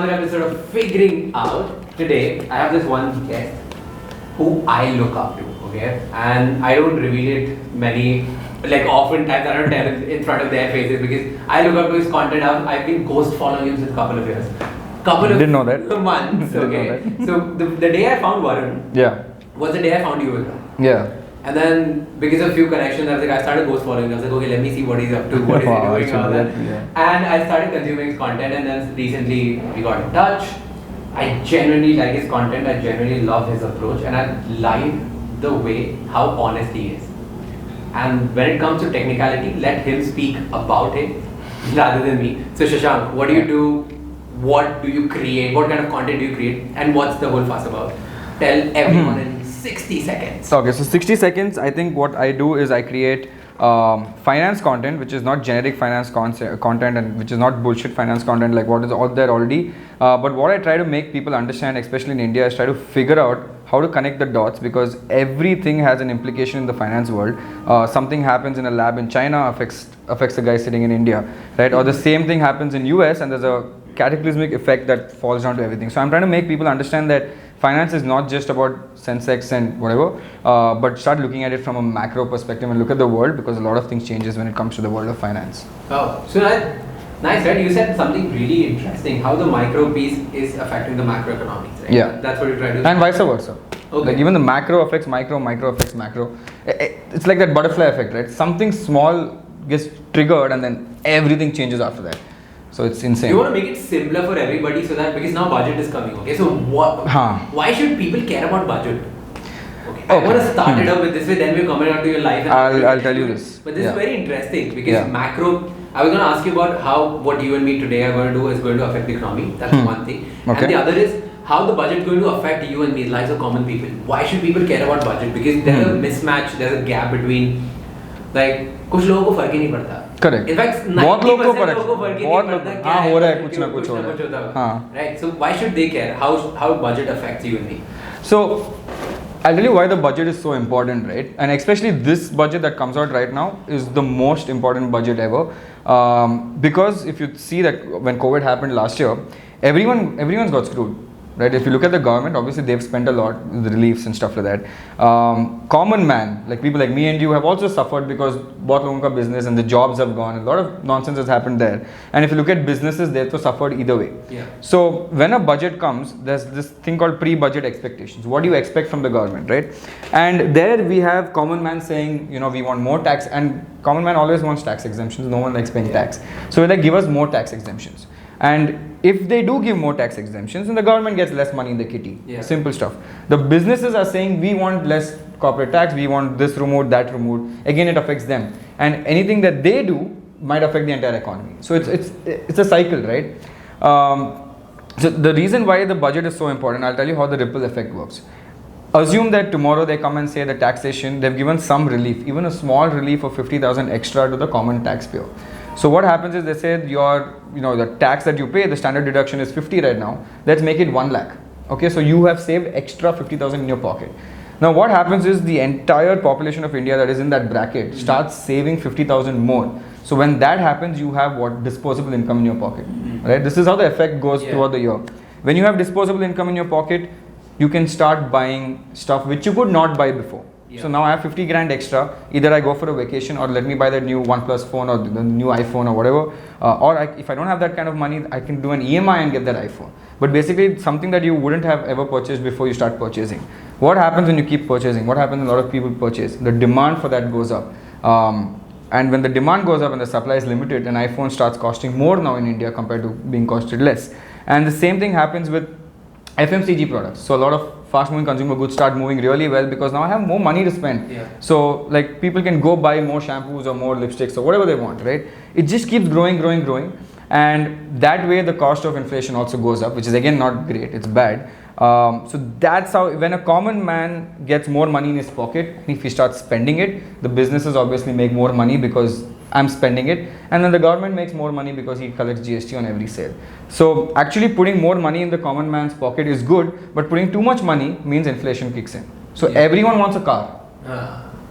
another episode of Figuring Out. Today, I have this one guest who I look up to, okay? And I don't reveal it many, like oftentimes I don't tell it in front of their faces because I look up to his content. I've been ghost following him since a couple of years. Didn't know that. Months, okay? So the day I found Varun was the day I found you as well. Yeah. And then, because of few connections, I started ghost following. I was like, okay, let me see what he's up to, what is he doing, all that. And I started consuming his content, and then recently we got in touch. I genuinely like his content, I genuinely love his approach, and I like the way, how honest he is. And when it comes to technicality, let him speak about it rather than me. So Shashank, what do you do? What do you create? What kind of content do you create? And what's the whole fuss about? Tell everyone in 60 seconds. Okay, so 60 seconds, I think what I do is I create finance content, which is not generic finance content and which is not bullshit finance content like what is out there already. But what I try to make people understand, especially in India, is try to figure out how to connect the dots, because everything has an implication in the finance world. Something happens in a lab in China affects the guy sitting in India, right? Or the same thing happens in US and there's a cataclysmic effect that falls down to everything. So I'm trying to make people understand that finance is not just about Sensex and whatever, but start looking at it from a macro perspective and look at the world, because a lot of things changes when it comes to the world of finance. Oh, so nice, right? You said something really interesting, how the micro piece is affecting the macroeconomics, right? Yeah. That's what you're trying to And vice versa. Okay. Like even the macro affects micro, micro affects macro. It's like that butterfly effect, right? Something small gets triggered and then everything changes after that. So it's insane. You want to make it simpler for everybody, so that because now budget is coming, okay? So why should people care about budget? Okay. I want to start it up with this way, then we're coming out to your life. And I'll tell you this. But this is very interesting because macro. I was going to ask you about how what you and me today are going to do is going to affect the economy. That's one thing. Okay. And the other is how the budget is going to affect you and me, lives of common people. Why should people care about budget? Because there's a mismatch, there's a gap between, like, कुछ लोगों को फर्क ही नहीं पड़ता. Correct. In fact, 90% बहुत लोगों को फर्क ही नहीं पड़ता. हाँ हो रहा है कुछ ना कुछ हो रहा है. हाँ. Right. So why should they care? How budget affects you and me? So I'll tell you why the budget is so important, right? And especially this budget that comes out right now is the most important budget ever. Because if you see that when COVID happened last year, everyone's got screwed. Right? If you look at the government, obviously they've spent a lot with reliefs and stuff like that. Common man, like people like me and you, have also suffered because बहुत लोगों का business and the jobs have gone. A lot of nonsense has happened there. And if you look at businesses, they've also suffered either way. Yeah. So when a budget comes, there's this thing called pre-budget expectations. What do you expect from the government, right? And there we have common man saying, you know, we want more tax, and common man always wants tax exemptions. No one likes paying tax. So we're like, give us more tax exemptions. And if they do give more tax exemptions, then the government gets less money in the kitty. Yeah. Simple stuff. The businesses are saying we want less corporate tax, we want this removed, that removed. Again, it affects them. And anything that they do might affect the entire economy. So it's a cycle, right? So the reason why the budget is so important, I'll tell you how the ripple effect works. Assume that tomorrow they come and say the taxation, they've given some relief, even a small relief of 50,000 extra to the common taxpayer. So what happens is they say the tax that you pay, the standard deduction is 50 right now. Let's make it 1 lakh. Okay, so you have saved extra 50,000 in your pocket. Now what happens is the entire population of India that is in that bracket starts saving 50,000 more. So when that happens, you have what? Disposable income in your pocket. Right? This is how the effect goes throughout the year. When you have disposable income in your pocket, you can start buying stuff which you could not buy before. So now I have 50 grand extra, either I go for a vacation or let me buy that new OnePlus phone or the new iPhone or whatever, if I don't have that kind of money, I can do an EMI and get that iPhone. But basically it's something that you wouldn't have ever purchased before you start purchasing. What happens when you keep purchasing? What happens when a lot of people purchase? The demand for that goes up. And when the demand goes up and the supply is limited, an iPhone starts costing more now in India compared to being costed less. And the same thing happens with FMCG products. So a lot of fast moving consumer goods start moving really well because now I have more money to spend. Yeah. So like people can go buy more shampoos or more lipsticks or whatever they want, right? It just keeps growing. And that way the cost of inflation also goes up, which is again not great, it's bad. So that's how, when a common man gets more money in his pocket, and if he starts spending it, the businesses obviously make more money because I'm spending it, and then the government makes more money because he collects GST on every sale. So actually putting more money in the common man's pocket is good, but putting too much money means inflation kicks in. So everyone wants a car,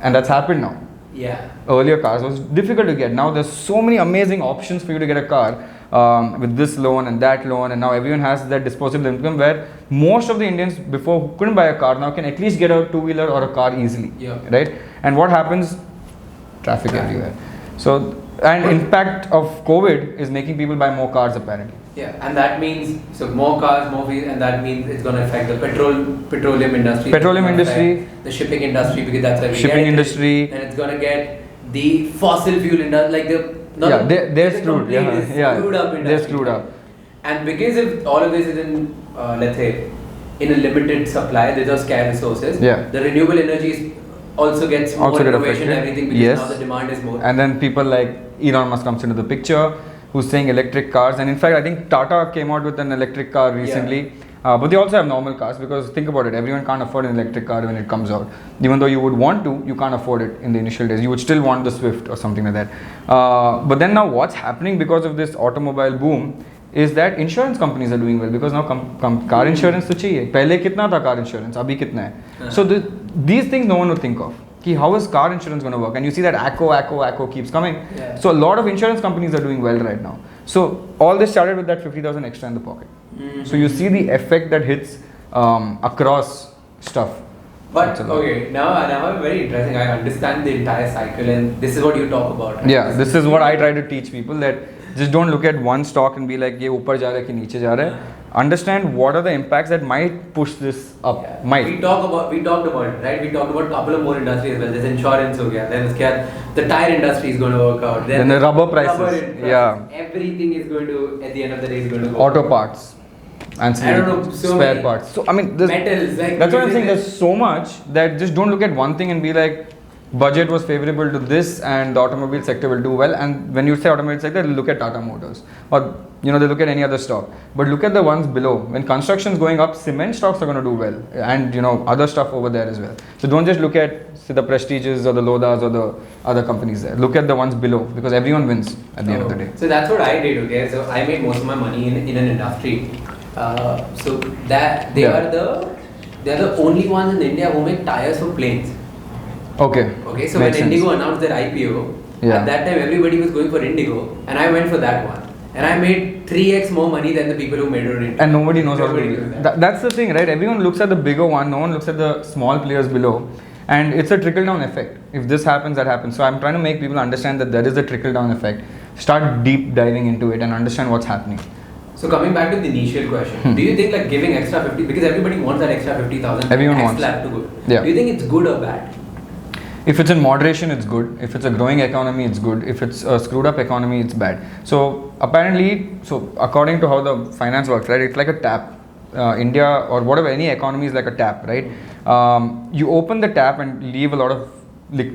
and that's happened now. Yeah. Earlier cars was difficult to get. Now there's so many amazing options for you to get a car. with this loan and that loan, and now everyone has that disposable income where most of the Indians before who couldn't buy a car now can at least get a two-wheeler or a car easily, right? And what happens? Traffic everywhere. So, and impact of COVID is making people buy more cars apparently. Yeah, and that means so more cars, more wheels, and that means it's going to affect the petroleum industry. The shipping industry, because that's where we shipping industry. And it's going to get the fossil fuel industry, like they're screwed. Screwed up industry. They're screwed up. And because if all of this is in, let's say, in a limited supply, these are scarce resources. The renewable energy also gets more innovation and everything because now the demand is more. And then people like Elon Musk comes into the picture, who's saying electric cars, and in fact I think Tata came out with an electric car recently, but they also have normal cars, because think about it, everyone can't afford an electric car when it comes out. Even though you would want to, you can't afford it in the initial days. You would still want the Swift or something like that. But then now what's happening because of this automobile boom is that insurance companies are doing well, because now car insurance to chahiye. Pehle kitna tha car insurance, abhi kitna hai. So these things no one would think of. How is car insurance going to work? And you see that ACO keeps coming. So a lot of insurance companies are doing well right now. So all this started with that 50,000 extra in the pocket. So you see the effect that hits across stuff. But okay, now very interesting. I understand the entire cycle, and this is what you talk about. Right? Yeah, this is what I try to teach people, that just don't look at one stock and be like, ye upar ja raha hai ki niche ja raha hai. Understand what are the impacts that might push this up. We talked about it, right? We talked about a couple of more industries as well. There's insurance, then the tire industry is going to work out. Then the rubber prices. Everything is going to, at the end of the day, is going to go. Auto parts. And spare parts. So I mean, metals. That's what I'm saying. There's so much that just don't look at one thing and be like, budget was favorable to this and the automobile sector will do well. And when you say automobile sector, look at Tata Motors, or they look at any other stock. But look at the ones below. When construction is going up, cement stocks are going to do well, and other stuff over there as well. So don't just look at the Prestiges or the Lodas or the other companies there. Look at the ones below, because everyone wins at the end of the day. So that's what I did. Okay, so I made most of my money in an industry. So that they're the only ones in India who make tires for planes. Okay, so when Indigo announced their IPO, at that time everybody was going for Indigo, and I went for that one. And I made 3x more money than the people who made it. And nobody knows how to do that. That's the thing, right? Everyone looks at the bigger one, no one looks at the small players below. And it's a trickle-down effect. If this happens, that happens. So I'm trying to make people understand that there is a trickle-down effect. Start deep diving into it and understand what's happening. So coming back to the initial question, do you think like giving extra 50, because everybody wants that extra 50,000, everyone wants to go. Do you think it's good or bad? If it's in moderation, it's good. If it's a growing economy, it's good. If it's a screwed up economy, it's bad. So apparently, according to how the finance works, right, it's like a tap. India or whatever, any economy is like a tap, right? You open the tap and leave a lot of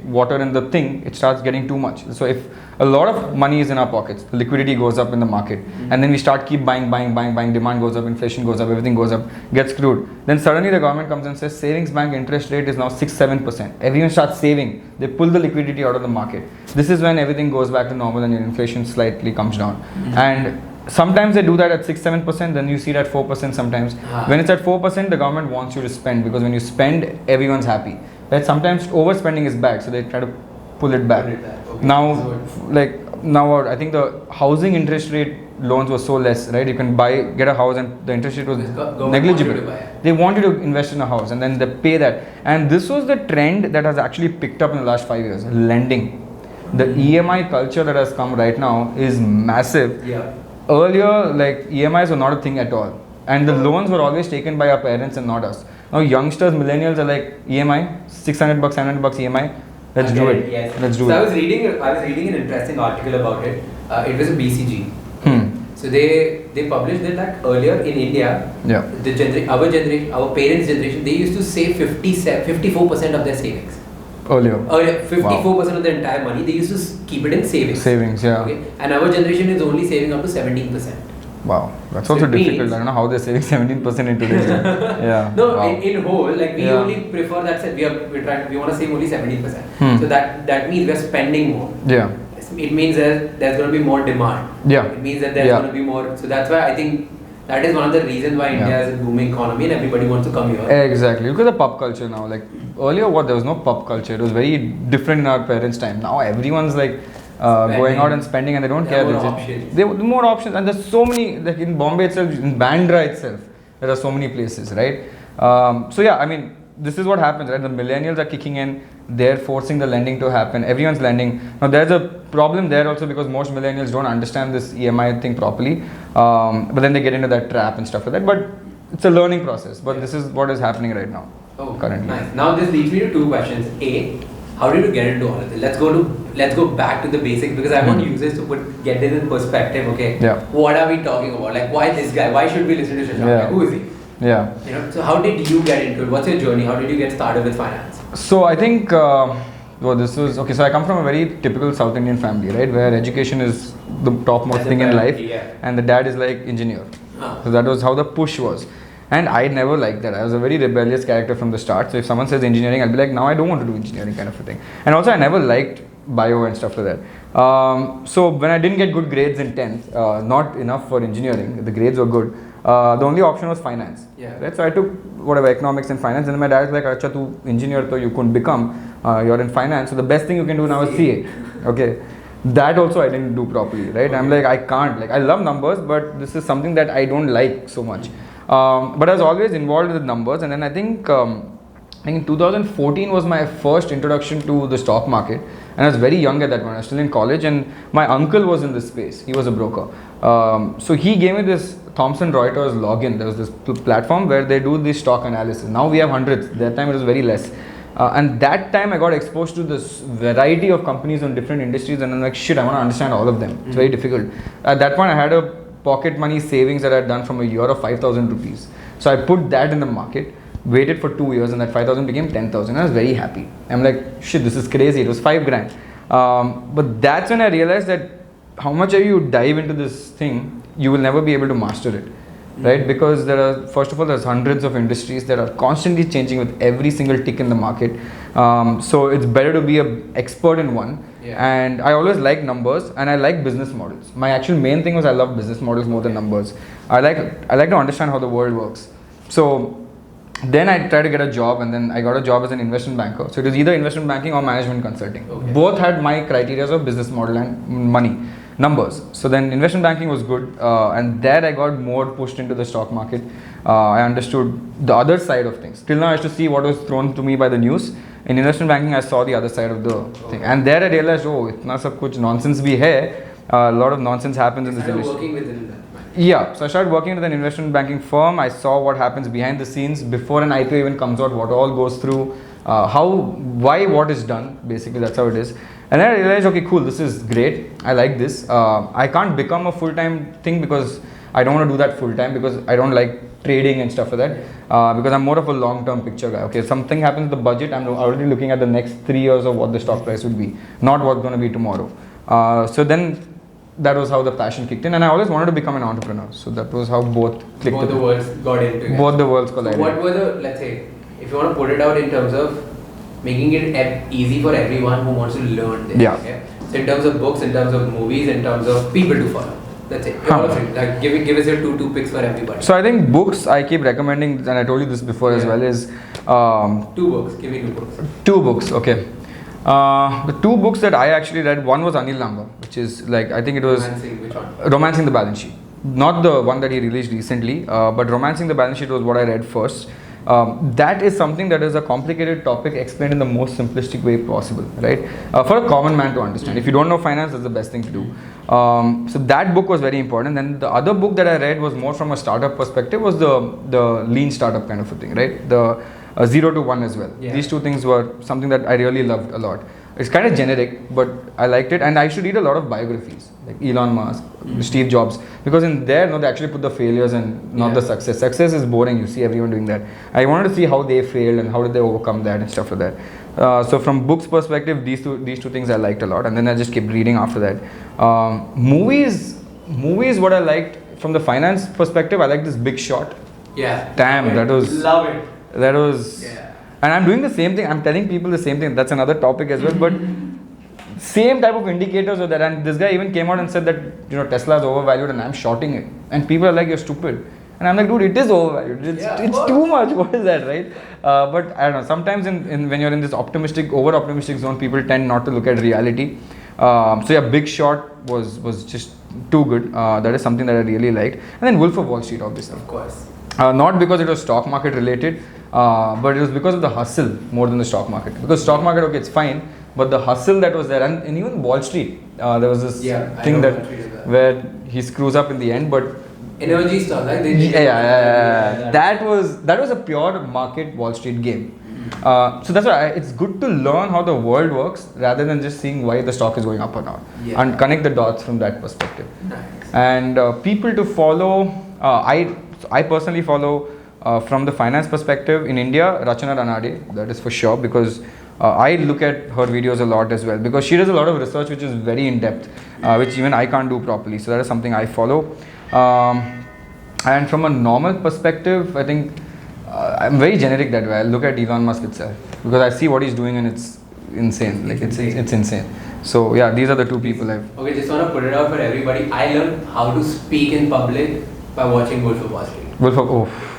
water in the thing, it starts getting too much. So if a lot of money is in our pockets, the liquidity goes up in the market, and then we start keep buying, demand goes up, inflation goes up, everything goes up, gets screwed. Then suddenly the government comes and says savings bank interest rate is now 6-7%. Everyone starts saving. They pull the liquidity out of the market. This is when everything goes back to normal and your inflation slightly comes down. And sometimes they do that at 6-7%, then you see it at 4% sometimes. When it's at 4%, the government wants you to spend, because when you spend, everyone's happy. Right? Sometimes overspending is bad, so they try to pull it back. Okay. Now, I think the housing interest rate loans were so less, right? You can get a house and the interest rate was negligible. They want you to invest in a house and then they pay that. And this was the trend that has actually picked up in the last 5 years, lending. The EMI culture that has come right now is massive. Earlier, EMIs were not a thing at all. And the loans were always taken by our parents and not us. Now youngsters, millennials are like, EMI, $600, $700 EMI, let's do it. Let's do it. I was reading an interesting article about it. It was a BCG. So they published that earlier in India, our parents' generation, they used to save 54% of their savings. Earlier 54% of their entire money, they used to keep it in savings. Okay? And our generation is only saving up to 17%. Wow, that's also difficult. I don't know how they're saving 17% in today's in whole, we only prefer that. We want to save only 17%. So that means we're spending more. It means that there's going to be more demand. It means that there's going to be more. So that's why I think that is one of the reasons why India is a booming economy and everybody wants to come here. Exactly. Look at the pub culture now. Earlier, there was no pub culture. It was very different in our parents' time. Now everyone's going out and spending, and they don't care. They more options, and there's so many, like in Bombay itself, in Bandra itself, there are so many places, right? So yeah, I mean, this is what happens, right? The millennials are kicking in, they're forcing the lending to happen, everyone's lending. Now there's a problem there also because most millennials don't understand this EMI thing properly, but then they get into that trap and stuff like that. But it's a learning process, but this is what is happening right now. Currently. Nice. Now this leads me to two questions. A, how did you get into all of this? Let's go back to the basics, because I want users to get this in perspective. Okay. Yeah. What are we talking about? Like, why this guy? Why should we listen to Shashank? Yeah. Like, who is he? Yeah. You know. So how did you get into it? What's your journey? How did you get started with finance? So I think this was okay. So I come from a very typical South Indian family, right, where education is the topmost thing in life, and the dad is like engineer. So that was how the push was. And I never liked that. I was a very rebellious character from the start. So if someone says engineering, I'll be like, no, I don't want to do engineering, kind of a thing. And also I never liked bio and stuff like that. So when I didn't get good grades in 10th, not enough for engineering, the grades were good, the only option was finance. Right? So I took whatever economics and finance, and then my dad was like, acha, tu engineer, so you couldn't become, you're in finance. So the best thing you can do now is CA. Okay. That also I didn't do properly, right? I'm like, I can't, like, I love numbers, but this is something that I don't like so much. But I was always involved with numbers, and then I think in 2014 was my first introduction to the stock market, and I was very young at that point. I was still in college, and my uncle was in this space. He was a broker, so he gave me this Thomson Reuters login. There was this platform where they do this stock analysis. Now we have hundreds. That time it was very less. And that time I got exposed to this variety of companies on different industries, and I'm like, shit, I want to understand all of them. It's very difficult. At that point I had a pocket money savings that I had done from a year of 5,000 rupees. So I put that in the market, waited for 2 years, and that 5,000 became 10,000. I was very happy. I'm like, shit, this is crazy. It was 5 grand. But that's when I realized that how much you dive into this thing, you will never be able to master it. Right? Because there are, first of all, there's hundreds of industries that are constantly changing with every single tick in the market. So it's better to be an expert in one. And I always like numbers, and I like business models. My actual main thing was I love business models more than numbers. I like to understand how the world works. So then I tried to get a job, and then I got a job as an investment banker. So it was either investment banking or management consulting. Both had my criteria of business model and money. Numbers. So then investment banking was good, and there I got more pushed into the stock market. I understood the other side of things. Till now I used to see what was thrown to me by the news. In investment banking I saw the other side of the thing, and there I realized, oh, itna sab kuch nonsense bhi hai. A lot of nonsense happens in this industry. Working within that. Yeah, so I started working with an investment banking firm. I saw what happens behind the scenes before an IPO even comes out, what all goes through, what is done. Basically, that's how it is. And then I realized, okay, cool, this is great. I like this. I can't become a full-time thing because I don't want to do that full-time, because I don't like trading and stuff like that. Because I'm more of a long-term picture guy. Okay, something happens with the budget, I'm already looking at the next 3 years of what the stock price would be, not what's going to be tomorrow. So then that was how the passion kicked in, and I always wanted to become an entrepreneur. So that was how both clicked. Both the worlds got into it. Both the worlds collided. So what were the, let's say, if you want to put it out in terms of making it easy for everyone who wants to learn this. Okay? So in terms of books, in terms of movies, in terms of people to follow. That's it. Like give us your two picks for everybody. So I think books I keep recommending, and I told you this before as well, is 2 books. Give me 2 books. 2 books, okay. The 2 books that I actually read, one was Anil Lamba, which is like, I think it was Romancing the Balance Sheet. Not the one that he released recently, but Romancing the Balance Sheet was what I read first. That is something that is a complicated topic explained in the most simplistic way possible, right? For a common man to understand. If you don't know finance, that's the best thing to do. So that book was very important. Then the other book that I read was more from a startup perspective, was the lean startup kind of a thing, right? The 0 to 1 as well. These 2 things were something that I really loved a lot. It's kind of generic, but I liked it, and I used to read a lot of biographies, like Elon Musk, Steve Jobs, because in there, they actually put the failures and not the success. Success is boring, you see everyone doing that. I wanted to see how they failed and how did they overcome that and stuff like that. So from books perspective, these two things I liked a lot, and then I just kept reading after that. Movies, what I liked from the finance perspective, I liked this Big Short. Damn, that was... Love it. That was... And I'm doing the same thing. I'm telling people the same thing. That's another topic as well. But same type of indicators are there. And this guy even came out and said that Tesla is overvalued, and I'm shorting it. And people are like, you're stupid. And I'm like, dude, it is overvalued. It's too much. What is that, right? But I don't know. Sometimes when you're in this over-optimistic zone, people tend not to look at reality. So yeah, Big Short was just too good. That is something that I really liked. And then Wolf of Wall Street, obviously. Of course. Not because it was stock market related, but it was because of the hustle more than the stock market. Because stock market, okay, it's fine, but the hustle that was there, and even Wall Street, there was this thing that where he screws up in the end, but energy stuff, like that was a pure market Wall Street game. So that's why it's good to learn how the world works rather than just seeing why the stock is going up or not, and connect the dots from that perspective. Nice. And people to follow, I personally follow from the finance perspective in India, Rachana Ranade, that is for sure, because I look at her videos a lot as well, because she does a lot of research which is very in depth, which even I can't do properly. So that is something I follow. And from a normal perspective, I think I'm very generic that way. I look at Elon Musk itself because I see what he's doing and it's insane. Like it's insane. So yeah, these are the two people I've. Okay, just want to put it out for everybody. I learned how to speak in public by watching Wolf of Wall Street.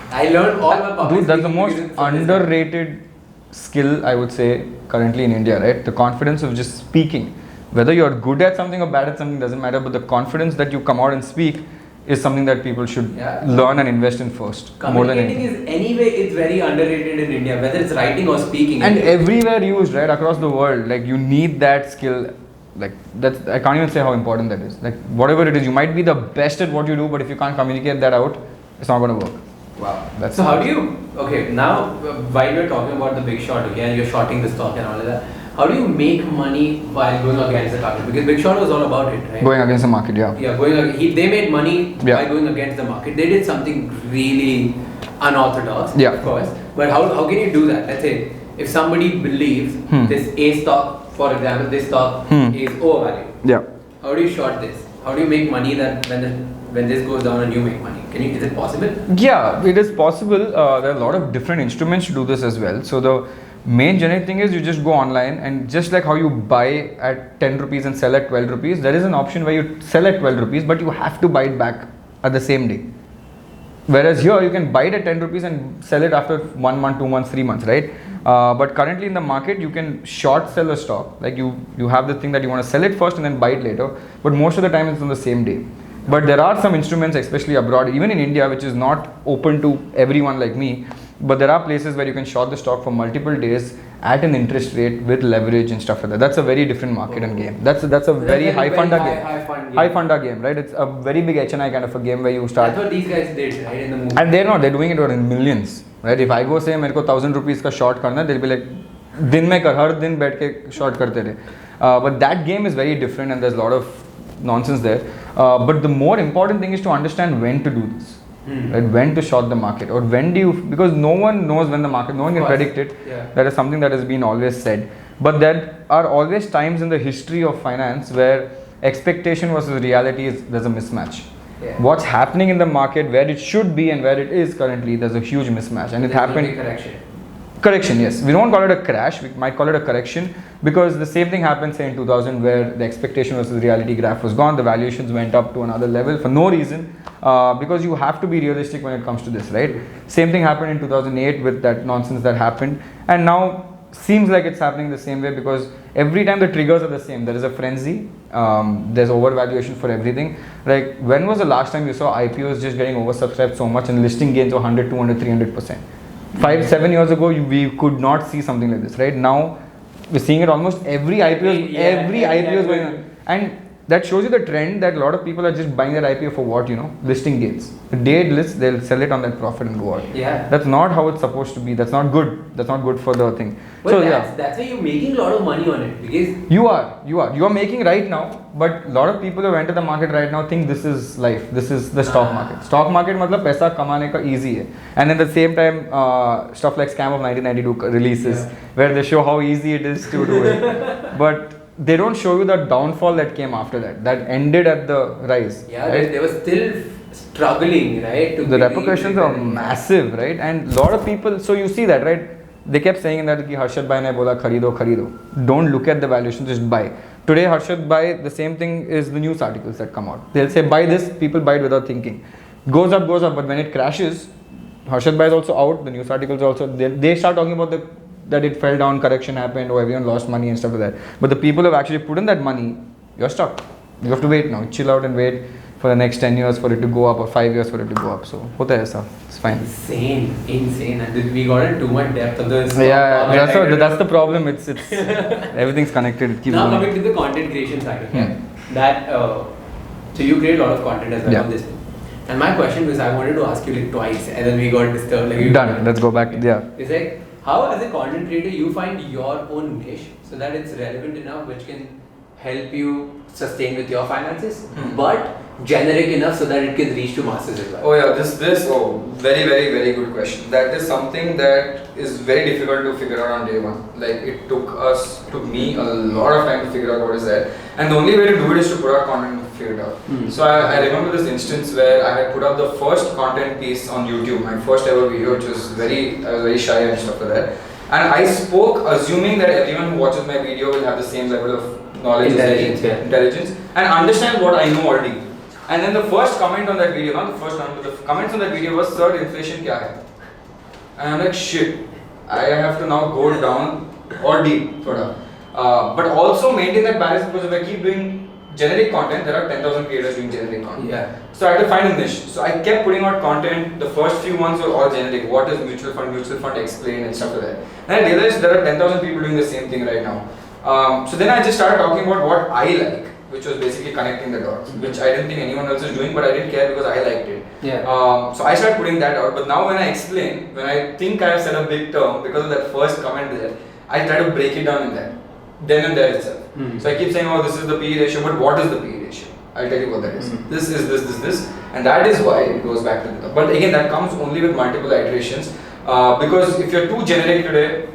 I learned all my public. Dude, that's the most underrated skill I would say currently in India, right? The confidence of just speaking. Whether you're good at something or bad at something doesn't matter, but the confidence that you come out and speak is something that people should learn and invest in first. Communicating is anyway, it's very underrated in India, whether it's writing or speaking. And everywhere used, right, across the world. Like you need that skill. Like that's, I can't even say how important that is. Like whatever it is, you might be the best at what you do, but if you can't communicate that out, it's not going to work. Wow. So how do you, okay, now while you're talking about the Big Short, okay, and you're shorting the stock and all of that, how do you make money while going against the market? Because Big Short was all about it, right? Going against the market, yeah. Yeah, they made money by going against the market. They did something really unorthodox, of course. But how can you do that? Let's say if somebody believes this A stock, for example, this stock is overvalued. Yeah. How do you short this? How do you make money that when this goes down and you make money? Is it possible? Yeah, it is possible. There are a lot of different instruments to do this as well. So the main generic thing is you just go online, and just like how you buy at 10 rupees and sell at 12 rupees, there is an option where you sell at 12 rupees, but you have to buy it back at the same day. Whereas here you can buy it at 10 rupees and sell it after 1 month, 2 months, 3 months, right? But currently in the market, you can short sell a stock. Like you have the thing that you want to sell it first and then buy it later. But most of the time it's on the same day. But there are some instruments, especially abroad, even in India, which is not open to everyone like me. But there are places where you can short the stock for multiple days at an interest rate with leverage and stuff like that. That's a very different market and game. That's a very high funda game. High funda game, right? It's a very big HNI kind of a game where you start. That's what these guys did, right? In the movie. And they're not. They're doing it in millions, right? If I go say मेरे को 1,000 rupees का short करना, they'll be like, दिन में कर, हर दिन बैठ के short करते रहे. But that game is very different, and there's a lot of nonsense there. But the more important thing is to understand when to do this. Right? When to short the market, or when do you, because no one knows when the market, no one can predict it. That is something that has been always said. But there are always times in the history of finance where expectation versus reality there's a mismatch. What's happening in the market, where it should be and where it is currently, there's a huge mismatch, and it happened. Correction, yes. We don't call it a crash, we might call it a correction, because the same thing happened say in 2000 where the expectation versus reality graph was gone, the valuations went up to another level for no reason, because you have to be realistic when it comes to this, right? Same thing happened in 2008 with that nonsense that happened, and now seems like it's happening the same way, because every time the triggers are the same. There is a frenzy, there's overvaluation for everything. Like when was the last time you saw IPOs just getting oversubscribed so much and listing gains of 100, 200, 300%? 5-7 years ago, we could not see something like this, right? Now, we're seeing it almost every IPO, IPO is going on. And that shows you the trend that a lot of people are just buying that IPO for what, listing gains. The day it lists, they'll sell it on that profit and go out. Yeah. That's not how it's supposed to be. That's not good. That's not good for the thing. But so that's why you're making a lot of money on it, because you are making right now, but a lot of people who enter the market right now think this is life. This is the stock market. Stock market matlab paisa kamane ka easy hai. And at the same time, stuff like Scam of 1992 releases where they show how easy it is to do it. But they don't show you the downfall that came after that ended at the rise. Yeah, right? They were still struggling, right? The repercussions are massive, right? And a lot of people, so you see that, right? They kept saying that Harshad Bhai ne bola kharido. Don't look at the valuation, just buy. Today Harshad Bhai, the same thing is the news articles that come out. They'll say buy this, people buy it without thinking. Goes up, but when it crashes, Harshad Bhai is also out, the news articles also, they start talking about the that it fell down, correction happened, or everyone lost money and stuff like that. But the people who have actually put in that money, you're stuck. You have to wait now. Chill out and wait for the next 10 years for it to go up, or 5 years for it to go up. So, hota hai aisa. It's fine. Insane. And we got into too much depth of this. That's the problem. It's everything's connected. It keeps now going. coming to the content creation side, okay? That so you create a lot of content as well on this thing. And my question was, I wanted to ask you like twice, and then we got disturbed. Like, Done. Let's go back. Yeah. It's like, how as a content creator you find your own niche so that it's relevant enough, which can help you sustain with your finances, but generic enough so that it can reach to masses as well. Oh yeah, very good question. That is something that is very difficult to figure out on day one. Like it took me a lot of time to figure out what is that, and the only way to do it is to put out content and figure it out. So I remember this instance where I had put up the first content piece on YouTube, my first ever video, which was I was very shy and stuff like that. And I spoke assuming that everyone who watches my video will have the same level of knowledge, intelligence, and understand what I know already. And then the first comment on that video, not the first one, but the comments on that video was, "Sir, inflation kya hai?" And I'm like, shit, I have to now go down or deep, but also maintain that balance, because if I keep doing generic content, there are 10,000 creators doing generic content. Yeah. So I had to find a niche. So I kept putting out content. The first few months were all generic. What is mutual fund explain and stuff like that. And I realized there are 10,000 people doing the same thing right now. So then I just started talking about what I like, which was basically connecting the dots, which I didn't think anyone else is doing, but I didn't care because I liked it. Yeah. So I started putting that out. But now when I explain, when I think I have said a big term because of that first comment there, I try to break it down in that. Then and there itself. So I keep saying, oh, this is the PE ratio, but what is the PE ratio? I'll tell you what that is. This is this. And that is why it goes back to the top. But again, that comes only with multiple iterations. Because if you're too generic today,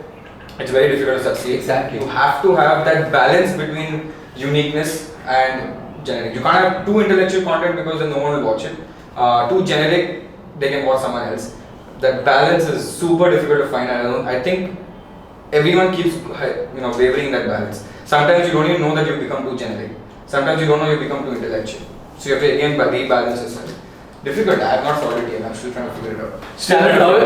it's very difficult to succeed. Exactly. You have to have that balance between uniqueness and generic. You can't have too intellectual content because then no one will watch it. Too generic, they can watch someone else. That balance is super difficult to find. I think everyone keeps wavering in that balance. Sometimes you don't even know that you've become too generic. Sometimes you don't know you've become too intellectual. So you have to again rebalance yourself. Difficult. I have not solved it yet. I'm still trying to figure it out.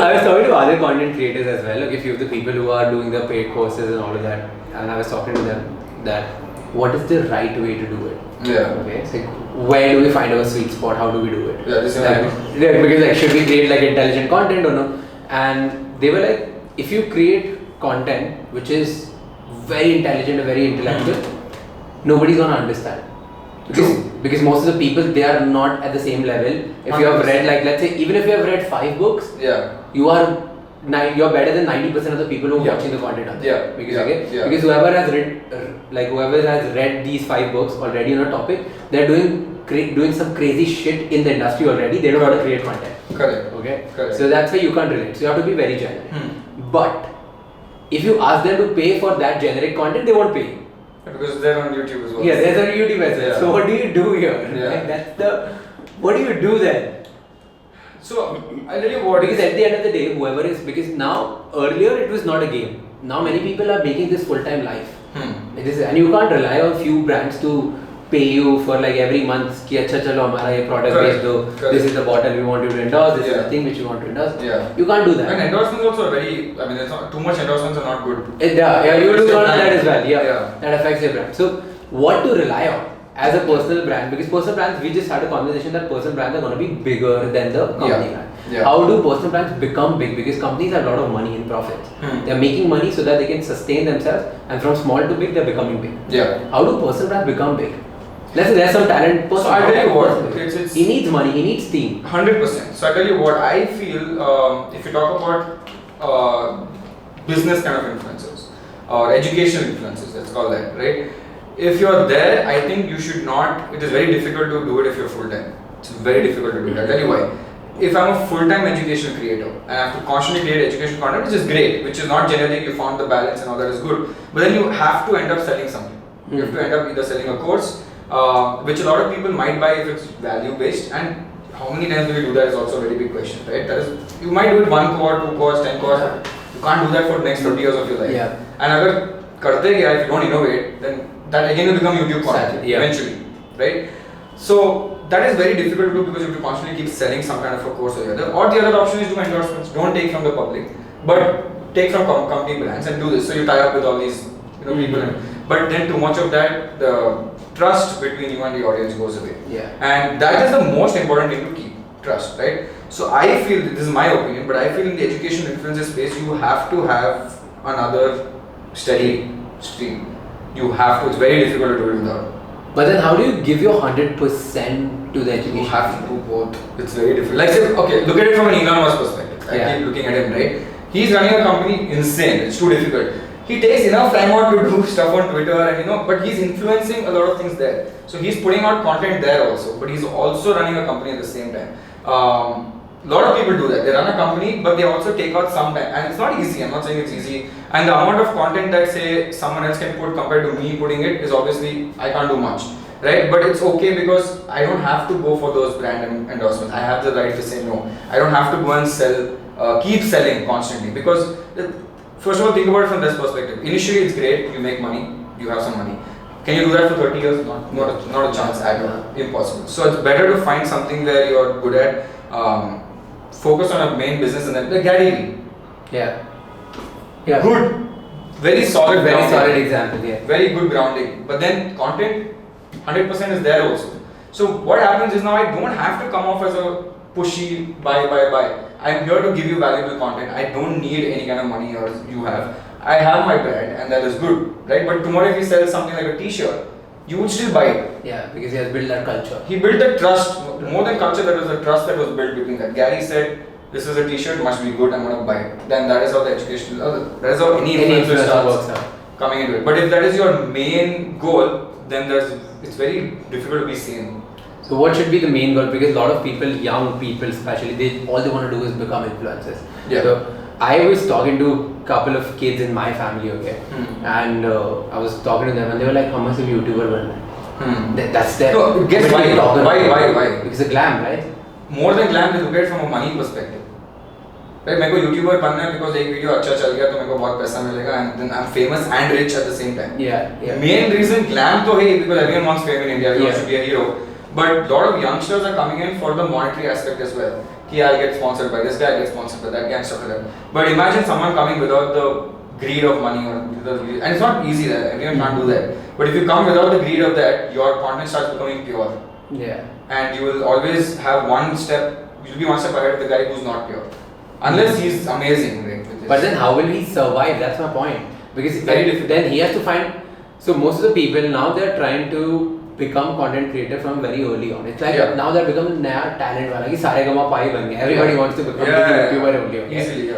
I was talking to other content creators as well. Like a few of the people who are doing the paid courses and all of that, and I was talking to them that what is the right way to do it? Yeah. Okay. It's like, where do we find our sweet spot? How do we do it? Yeah. This is because like, should we create like intelligent content or no? And they were like, if you create content which is very intelligent or very intellectual, nobody's gonna understand. Because most of the people, they are not at the same level. If you have read, like, let's say, even if you have read 5 books, you're better than 90% of the people who are watching the content on there. Because whoever has read these 5 books already on a topic, they're doing some crazy shit in the industry already. They don't want to create content. Correct. Okay. Correct. So that's why you can't relate. So you have to be very generic. But if you ask them to pay for that generic content, they won't pay. Because they're on YouTube as well. Yeah, they're on YouTube as well. Yeah. So what do you do here? Yeah. What do you do then? So I'll tell you what. Because at the end of the day, whoever is, because now, earlier it was not a game. Now many people are making this full-time life. And you can't rely on few brands to pay you for like every month कि अच्छा चलो हमारा ये product बेच दो. This is the bottle we want you to endorse. This is the thing which you want to endorse. Yeah. You can't do that. And endorsements also are very. I mean, it's not too much endorsements are not good. You lose on that as well. Yeah. That affects your brand. So what to rely on as a personal brand? Because personal brands, we just had a conversation that personal brands are going to be bigger than the company brand. Yeah. How do personal brands become big? Because companies have a lot of money in profits. They are making money so that they can sustain themselves, and from small to big, they are becoming big. Yeah. How do personal brands become big? Let's say there's some talent. So I tell you what, he needs money, he needs team. 100%. So I tell you what, I feel if you talk about business kind of influencers or educational influencers, let's call that, right? If you're there, I think you should not. It is very difficult to do it if you're full time. It's very difficult to do it. I'll tell you why. If I'm a full-time educational creator and I have to constantly create educational content, which is great, which is not generic, you found the balance and all that is good, but then you have to end up selling something. You have to end up either selling a course, which a lot of people might buy if it's value-based, and how many times do you do that is also a very big question, right? That is, you might do it 1 course, 2 course, 10 course, you can't do that for the next 30 years of your life. Yeah. And agar karte gaya, if you don't innovate, then that again will become YouTube content eventually, right? So that is very difficult to do because you have to constantly keep selling some kind of a course or the other. Or the other option is do endorsements. Don't take from the public, but take from company brands and do this. So you tie up with all these people, but then too much of that, the trust between you and the audience goes away. Yeah. And that is the most important thing to keep, trust, right? So I feel, this is my opinion, but I feel in the education influencer space, you have to have another steady stream. You have to, it's very difficult to do it without. But then how do you give your 100% to the education? You have to do both. It's very difficult. Like say, okay, look at it from an Elon Musk perspective. I keep looking at him, right? He's running a company insane. It's too difficult. He takes enough time out to do stuff on Twitter and but he's influencing a lot of things there. So he's putting out content there also, but he's also running a company at the same time. A lot of people do that. They run a company, but they also take out some time. And it's not easy. I'm not saying it's easy. And the amount of content that say someone else can put compared to me putting it is obviously, I can't do much. Right? But it's okay because I don't have to go for those brand endorsements. I have the right to say no. I don't have to go and sell, keep selling constantly. Because first of all, think about it from this perspective. Initially, it's great. You make money. You have some money. Can you do that for 30 years? Not a chance at all. Impossible. So it's better to find something where you're good at. Focus on a main business and then like Gary Vee. Yeah. Good. Very solid. Very solid example. Yeah. Very good grounding. But then content, 100% is there also. So what happens is now I don't have to come off as a pushy buy. I'm here to give you valuable content. I don't need any kind of money or you have. I have my brand and that is good, right? But tomorrow if he sells something like a t-shirt, you would still buy it. Yeah, because he has built that culture. He built a trust, more than culture, that was a trust that was built between that. Gary said, this is a t-shirt, must be good, I'm going to buy it. Then that is how the education, that is how any influencer starts coming into it. But if that is your main goal, then it's very difficult to be seen. So what should be the main goal? Because a lot of people, young people especially, all they want to do is become influencers. Yeah. So I was talking to a couple of kids in my family, okay? And I was talking to them and they were like, how much of a YouTuber बनना? That's their... No, guess why? Why? Because of glam, right? More than glam, they look at it from a money perspective. Right? मेरे को YouTuber बनना है because एक video अच्छा चल गया तो मेरे को बहुत पैसा मिलेगा and then I'm famous and rich at the same time. Yeah. Main reason glam तो है because everyone wants fame in India, everyone should be a hero. But a lot of youngsters are coming in for the monetary aspect as well. Ki I'll get sponsored by this guy, I'll get sponsored by that guy and stuff like that. But imagine someone coming without the greed of money and it's not easy that everyone can't do that. But if you come without the greed of that, your content starts becoming pure. Yeah. And you will always have you'll be one step ahead of the guy who's not pure. Unless he's amazing, right? But then how will he survive? That's my point. Because then he has to find. So most of the people now they're trying to become content creator from very early on. It's like now they're becoming naya talent wala ki sare gama pai ban gaya. Everybody wants to become a YouTuber only. Okay? Easily,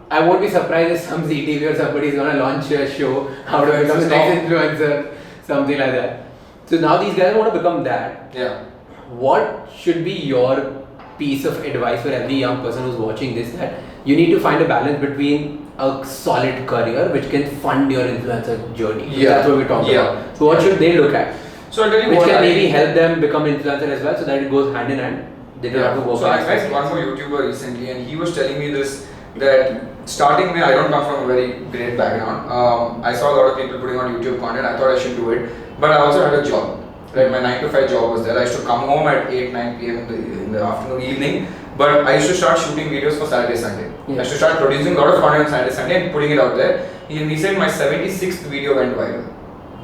I won't be surprised if some ZTV or somebody is gonna launch a show how to become the next influencer, something like that. So now these guys want to become that. Yeah. What should be your piece of advice for every young person who's watching this, that you need to find a balance between a solid career which can fund your influencer journey. That's what we're talking about. So what should they look at? So I'll tell you which can maybe help them become influencer as well, so that it goes hand in hand. They don't have to go. So I met one more YouTuber recently and he was telling me this, that starting I don't come from a very great background. I saw a lot of people putting on YouTube content. I thought I should do it, but I also had a job. Right, my 9 to 5 job was there. I used to come home at 8-9 p.m. in the afternoon, evening. But I used to start shooting videos for Saturday, Sunday. I used to start producing a lot of content on Saturday, Sunday and putting it out there. He said my 76th video went viral.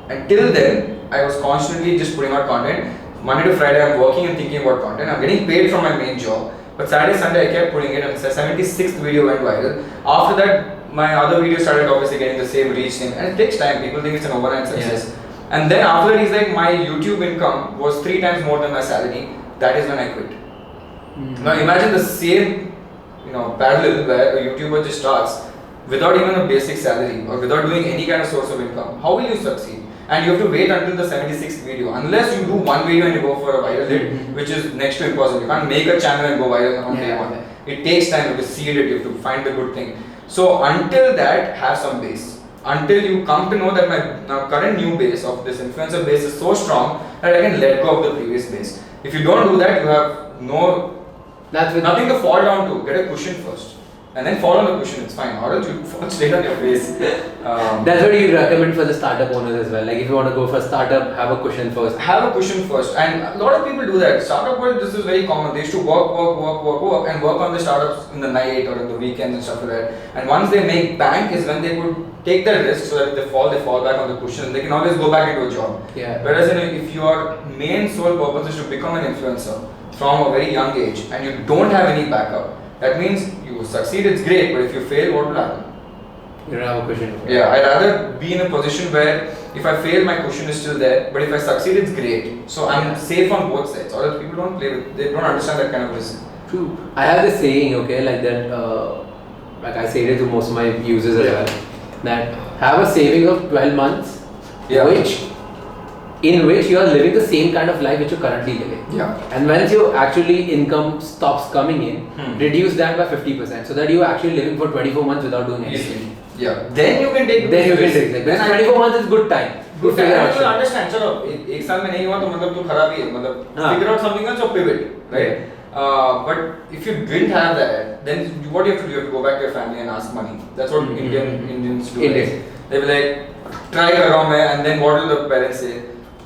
Until then, I was constantly just putting out content. Monday to Friday, I'm working and thinking about content. I'm getting paid from my main job. But Saturday, Sunday, I kept putting it, and the 76th video went viral. After that, my other videos started obviously getting the same reach thing. And it takes time. People think it's an overnight success. And then after that, he's like, my YouTube income was 3 times more than my salary. That is when I quit. Now imagine the same, parallel where a YouTuber just starts without even a basic salary or without doing any kind of source of income. How will you succeed? And you have to wait until the 76th video. Unless you do one video and you go for a viral hit, which is next to impossible. You can't make a channel and go viral on day one. It takes time. You have to seed it. You have to find the good thing. So until that, have some base. Until you come to know that my current new base of this influencer base is so strong that I can let go of the previous base. If you don't do that, you have nothing to fall down to. Get a cushion first. and then fall on the cushion. It's fine. Or else you fall straight on your face. That's what you recommend for the startup owners as well. Like if you want to go for startup, have a cushion first. Have a cushion first, and a lot of people do that. Startup world, this is very common. They used to work, and work on the startups in the night or in the weekends and stuff like that. And once they make bank, is when they could take that risk, so that if they fall back on the cushion, and they can always go back into a job. Yeah. Whereas if your main sole purpose is to become an influencer from a very young age, and you don't have any backup, that means you succeed, it's great, but if you fail, what will happen? You don't have a cushion. Yeah, I'd rather be in a position where if I fail, my cushion is still there, but if I succeed, it's great. So I'm safe on both sides. Or else people don't play with, they don't understand that kind of risk. True. I have this saying, okay, like that, like I say it to most of my users as well, that have a saving of 12 months, in which you are living the same kind of life which you're currently living. Yeah. And once your actually income stops coming in, reduce that by 50%, so that you are actually living for 24 months without doing anything. Yeah. Then you can take. Then you can take. Like, 24 months is good time. Good time. You understand. चलो एक साल में नहीं हुआ तो मतलब तू खराब ही है मतलब figure out something else or pivot, right? But if you didn't have that, then what you have to do? You have to go back to your family and ask money. That's what Indians do. Right? They will like try कर रहा हूँ मैं, and then what will the parents say?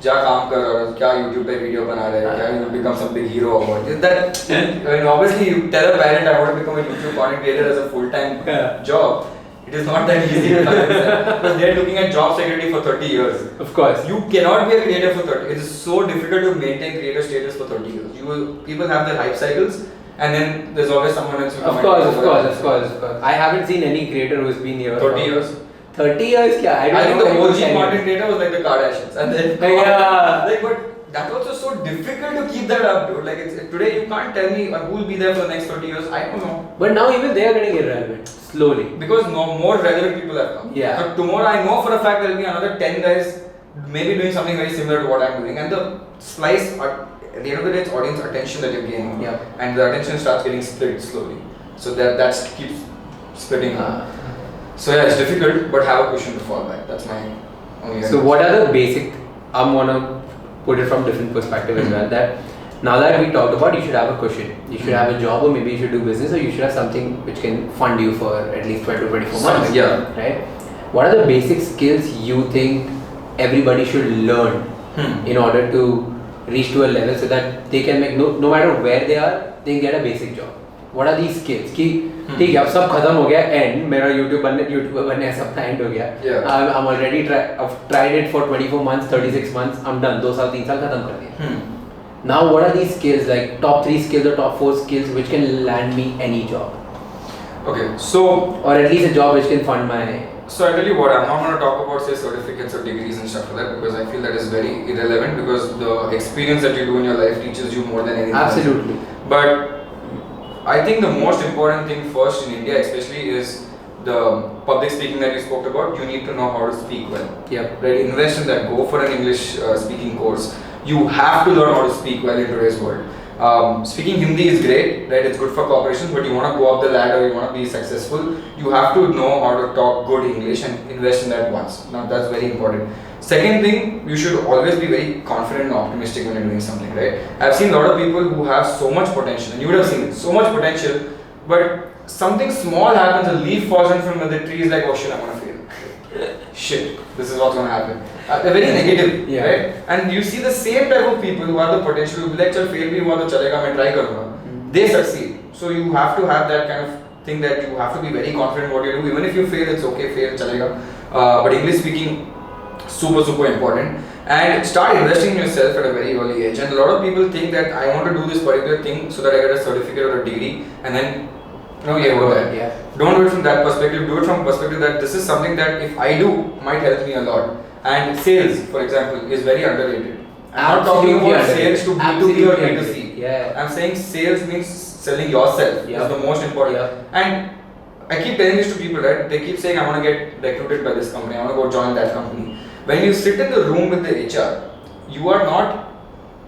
जा काम कर और क्या YouTube पे वीडियो बना रहे हैं, क्या you become some big hero or what? That I mean, obviously you tell a parent I want to become a YouTube content creator as a full-time job. It is not that easy to because they are looking at job security for 30 years. Of course. You cannot be a creator for 30. It is so difficult to maintain creator status for 30 years. People have their hype cycles, and then there's always someone else who comes. Of course. I haven't seen any creator who's been here 30 years. 30 years? Yeah, I think the OG content creator was like the Kardashians, and then but that was also so difficult to keep that up, dude. Like today, you can't tell me who will be there for the next 30 years. I don't know. But now even they are getting irrelevant slowly because more relevant people have come. Yeah. But tomorrow, I know for a fact there will be another 10 guys maybe doing something very similar to what I'm doing, and the slice at the end of the day, it's audience attention that you're gaining. Yeah. And the attention starts getting split slowly. So that keeps splitting. So yeah, it's difficult, but have a cushion to fall back. That's my only. So what are the basic? I'm gonna put it from different perspective as well. That now that we talked about, you should have a cushion. You should have a job, or maybe you should do business, or you should have something which can fund you for at least 12 to 24 months. Yeah. Right. What are the basic skills you think everybody should learn in order to reach to a level so that they can make no matter where they are, they get a basic job? What are these skills? कि ठीक है अब सब खत्म हो गया end मेरा YouTuber बनने सब एंड हो गया. I'm already I've tried it for 24 months, 36 months. I'm done. 2 साल 3 साल खत्म कर दिया. Now what are these skills, like top 3 skills or top 4 skills which can land me any job? Okay, so or at least a job which can fund my. So I tell you what, I'm not going to talk about say certificates or degrees and stuff like that because I feel that is very irrelevant because the experience that you do in your life teaches you more than anything. Absolutely. Else. But I think the most important thing first in India especially is the public speaking that you spoke about. You need to know how to speak well. Yeah. Right. Invest in that. Go for an English speaking course. You have to learn how to speak well in today's world. Speaking Hindi is great, right? It's good for corporations, but you want to go up the ladder, you want to be successful, you have to know how to talk good English and invest in that once. Now that's very important. Second thing, you should always be very confident and optimistic when you're doing something, right? I've seen a lot of people who have so much potential, and you would have seen it, so much potential, but something small happens, a leaf falls in from the tree, is like, oh shit, I'm gonna fail. Shit, this is what's gonna happen. They're very negative, right? And you see the same type of people who have the potential to be like, chal fail bhi hua to chalega, main try karunga. They succeed. So you have to have that kind of thing that you have to be very confident what you do. Even if you fail, it's okay, fail, chalega. But English speaking, super important. And start investing in yourself at a very early age. And a lot of people think that I want to do this particular thing so that I get a certificate or a degree, and then don't do it from that perspective. Do it from perspective that this is something that if I do might help me a lot. And sales, for example, is very underrated. I'm not talking about sales to B2B or B2C. Yeah. I'm saying sales means selling yourself. Is the most important. And I keep telling this to people, right? They keep saying I want to get recruited by this company, I want to go join that company. When you sit in the room with the HR, you are not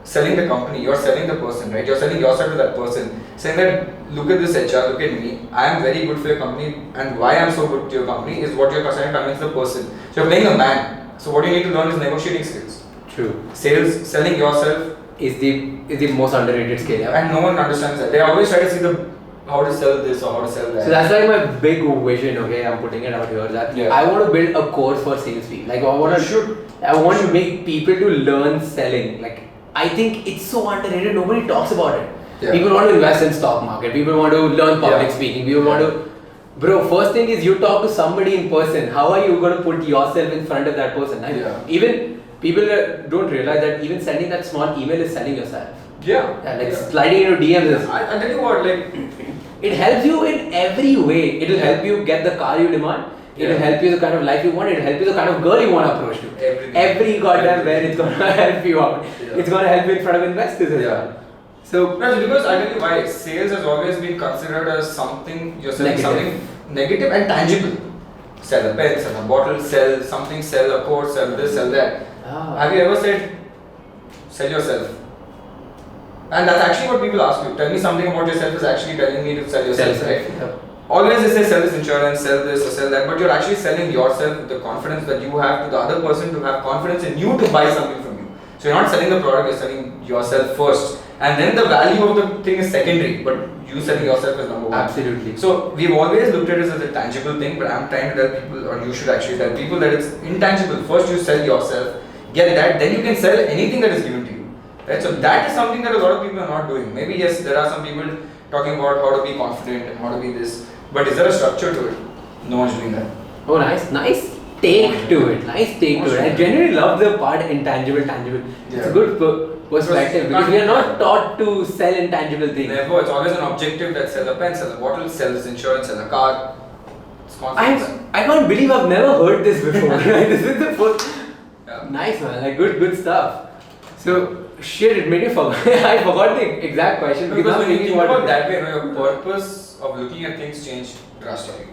selling the company, you're selling the person, right? You're selling yourself to that person, saying that look at this HR, look at me, I am very good for your company, and why I'm so good to your company is what you're trying to convince the person. So you're playing a man. So what you need to learn is negotiating skills. True. Sales, selling yourself is the most underrated skill. And no one understands that. They always try to see the how to sell this or how to sell that. So that's like my big vision, okay? I'm putting it out here that I want to build a course for salespeople. Like I want to make people to learn selling. Like I think it's so underrated. Nobody talks about it. Yeah. People want to invest in stock market. People want to learn public speaking. People want to. Bro, first thing is you talk to somebody in person. How are you going to put yourself in front of that person? Even people don't realize that even sending that small email is selling yourself. Sliding into DMs. I tell you what, like it helps you in every way. It will help you get the car you demand. It will help you the kind of life you want. It will help you the kind of girl you want to approach to. Every goddamn where it's going to help you out. It's going to help you in front of investors as well. So because I tell you why, sales has always been considered as something you're selling something negative and tangible. Sell a pen, sell a bottle, sell something, sell a course, sell this, sell that. Have you ever said sell yourself? And that's actually what people ask you. Tell me something about yourself is actually telling me to sell yourself, right? Always they say sell this insurance, sell this or sell that, but you're actually selling yourself with the confidence that you have to the other person to have confidence in you to buy something from you. So you're not selling the product, you're selling yourself first. And then the value of the thing is secondary, but you selling yourself is number one. Absolutely. So we've always looked at it as a tangible thing, but I'm trying to tell people, or you should actually tell people that it's intangible. First you sell yourself, get that, then you can sell anything that is given to you. Right? So that is something that a lot of people are not doing. Maybe yes, there are some people talking about how to be confident and how to be this, but is there a structure to it? No one's doing that. Oh, nice take to it. Nice take to it. I genuinely love the part intangible, tangible. It's a good perspective because we are not taught to sell intangible things. Never. It's always an objective that sell a pen, sell a bottle, sell this insurance, sell a car. It's confidence. I can't believe I've never heard this before. This is the first. Nice man, like good stuff. So shit, it made me forget. I forgot the exact question because when you think about that way, your purpose of looking at things change drastically.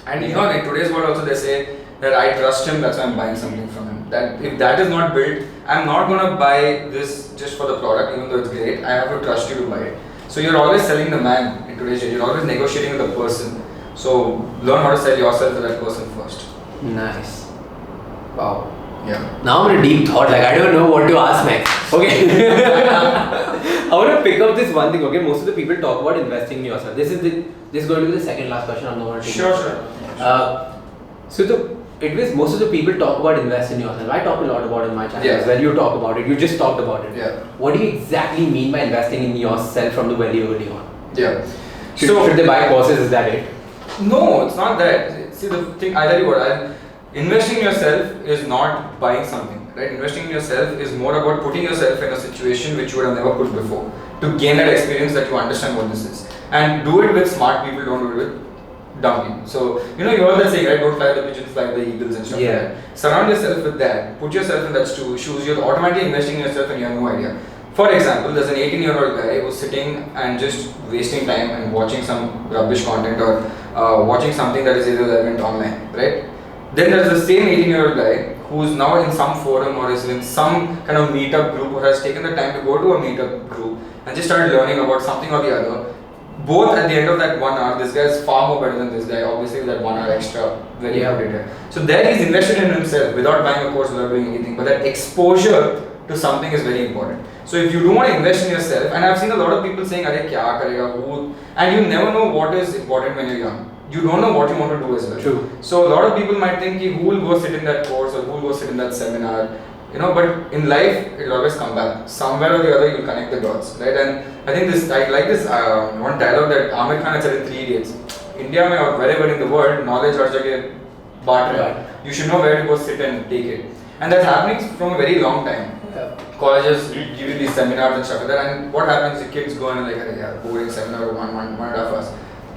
And you know, in today's world also they say that I trust him, that's why I'm buying something from him. That if that is not built, I'm not gonna buy this just for the product, even though it's great. I have to trust you to buy it. So you're always selling the man in today's day. You're always negotiating with the person. So learn how to sell yourself to that person first. Nice. Wow. Yeah. Now I'm in a deep thought, like I don't know what to ask next. Okay. I want to pick up this one thing, okay? Most of the people talk about investing in yourself. This is going to be the second last question. I'm not going to take Sure. Most of the people talk about invest in yourself. I talk a lot about it in my channel as well. You talk about it. You just talked about it. Yeah. What do you exactly mean by investing in yourself from the very early on? Yeah. Should they buy courses? Is that it? No, it's not that. See, the thing, I tell you what, investing in yourself is not buying something, right? Investing in yourself is more about putting yourself in a situation which you would have never put before to gain that experience that you understand what this is. And do it with smart people, don't do it with dumb people. So, you heard that saying, right? Don't fly the pigeons, fly the eagles and stuff like that. Surround yourself with that. Put yourself in that shoes. You're automatically investing in yourself and you have no idea. For example, there's an 18-year-old guy who's sitting and just wasting time and watching some rubbish content or watching something that is irrelevant online, right? Then there's the same 18-year-old guy who's now in some forum or is in some kind of meetup group or has taken the time to go to a meetup group and just started learning about something or the other. Both at the end of that 1 hour, this guy is far more better than this guy, obviously with that 1 hour extra, very updated. So there he's invested in himself without buying a course, without doing anything, but that exposure to something is very important. So if you do want to invest in yourself, and I've seen a lot of people saying, "Arey kya karega, who?" and you never know what is important when you're young. You don't know what you want to do as well. True. So a lot of people might think, who will go sit in that course or who will go sit in that seminar, but in life, it will always come back. Somewhere or the other, you'll connect the dots, right? And I think I like this one dialogue that Amir Khan had said in 3 Idiots. India mein or wherever in the world, knowledge har jagah baat raha hai. You should know where to go sit and take it. And that's happening from a very long time. Colleges give you these seminars and stuff like that, and what happens, the kids go and like, boring seminar for one and a half hours.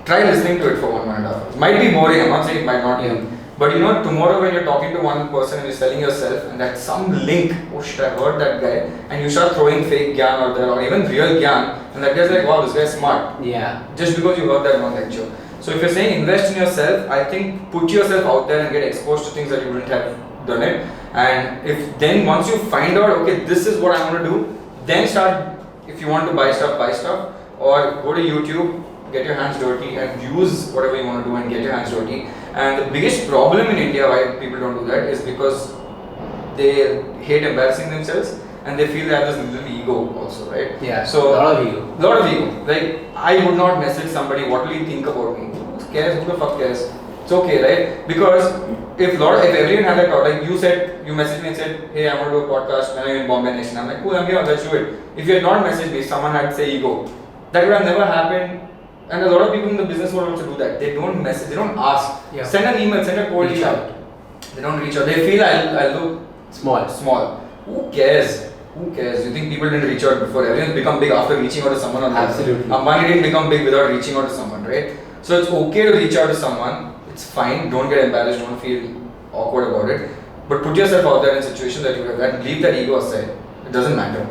Try listening to it for 1.5 hours. Might be boring, I'm not saying it might not be. But tomorrow when you're talking to one person and you're selling yourself and that's some link, oh shit, I heard that guy, and you start throwing fake gyan out there or even real gyan, and that guy's like, wow, this guy's smart. Yeah. Just because you heard that one lecture. So if you're saying invest in yourself, I think put yourself out there and get exposed to things that you wouldn't have done it. And once you find out, okay, this is what I want to do, then start, if you want to buy stuff, or go to YouTube, get your hands dirty and use whatever you want to do and get your hands dirty. And the biggest problem in India why people don't do that is because they hate embarrassing themselves and they feel they have this little ego also, right? Yeah. So lot of ego. Lot of ego. Like I would not message somebody. What will he think about me? Who cares? Who the fuck cares? It's okay, right? Because if everyone had that thought, like you said, you messaged me and said, hey, I want to do a podcast when I'm in Bombay next. And I'm like, cool, I'm here, let's do it. If you had not messaged me, someone had say ego, that would have never happened. And a lot of people in the business world also do that. They don't message, they don't ask. Yeah. Send an email, send a cold Reach email. out. They don't reach out. They feel I'll look small. Who cares? Who cares? You think people didn't reach out before? Everyone's become big after reaching out to someone on Absolutely. Shamani didn't become big without reaching out to someone, right? So it's okay to reach out to someone. It's fine. Don't get embarrassed. Don't feel awkward about it. But put yourself out there in a situation that you have and leave that ego aside. It doesn't matter.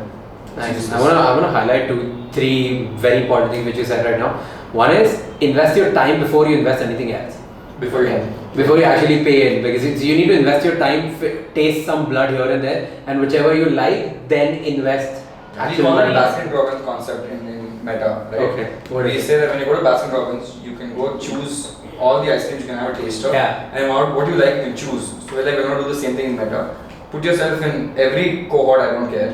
Nice. I wanna highlight 2-3 very important things which you said right now. One is invest your time before you invest anything else. Before you actually pay in, because you need to invest your time, taste some blood here and there, and whichever you like, then invest. We call it Baskin Robbins concept in Meta, right? Okay. We say that when you go to Baskin Robbins, you can go choose all the ice creams you can have a taste of, and what you like you can choose. So we're going to do the same thing in Meta. Put yourself in every cohort. I don't care.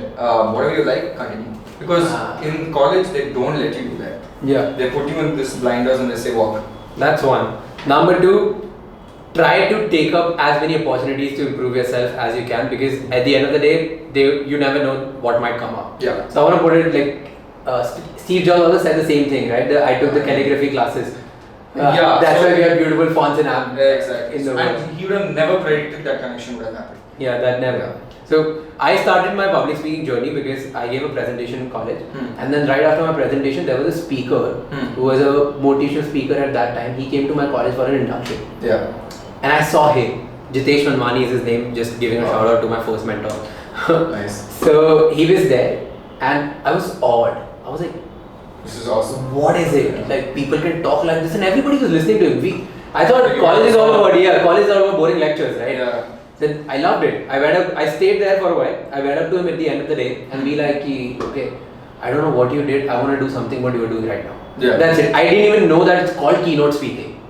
Whatever you like, continue. Because in college they don't let you do that. Yeah. They put you in this blinders and they say walk. That's one. Number 2, try to take up as many opportunities to improve yourself as you can, because at the end of the day, you never know what might come up. Yeah. So I want to put it like Steve Jobs also said the same thing, right? I took the calligraphy classes. That's why we have beautiful fonts in app. Yeah, exactly. And he would have never predicted that connection would have happened. Yeah, that never. Yeah. So I started my public speaking journey because I gave a presentation in college, and then right after my presentation, there was a speaker who was a motivational speaker at that time. He came to my college for an induction. Yeah. And I saw him. Jitesh Manwani is his name. Just giving a shout out to my first mentor. Nice. So he was there, and I was awed. I was like, this is awesome. What is it? Like people can talk like this, and everybody was listening to him. I thought college is all about boring lectures, right? Yeah. Then I loved it. I stayed there for a while. I went up to him at the end of the day and be like, okay, I don't know what you did. I want to do something what you are doing right now. Yeah. That's it. I didn't even know that it's called keynote speaking.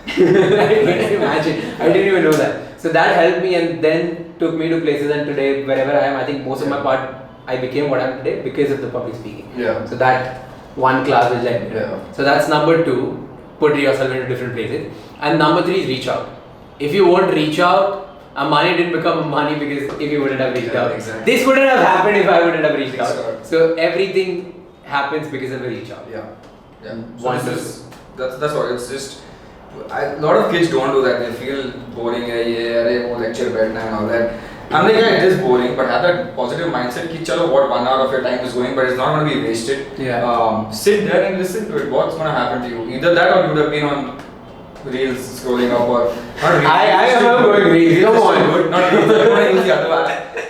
I can't imagine. I didn't even know that. So that helped me and then took me to places, and today wherever I am, I think most of my part, I became what I am today because of the public speaking. Yeah. So that one class will let me. Yeah. So that's number 2. Put yourself into different places. And number 3 is reach out. If you won't reach out, Ambani didn't become Ambani because if he wouldn't have reached out. Exactly. This wouldn't have happened if I wouldn't have reached out. Sure. So everything happens because of a reach out. Yeah. Yeah. So that's what it's just. A lot of kids don't do that. They feel boring. Lecture bedtime and all that. I'm like, yeah, it is boring, but have that positive mindset. Ki chalo, what 1 hour of your time is going, but it's not going to be wasted. Yeah. Sit there and listen to it. What's going to happen to you? Either that or you would have been on Reels scrolling up or not Reels. I am going Reels. Come on. Good. Not Reels. I don't want to use the other one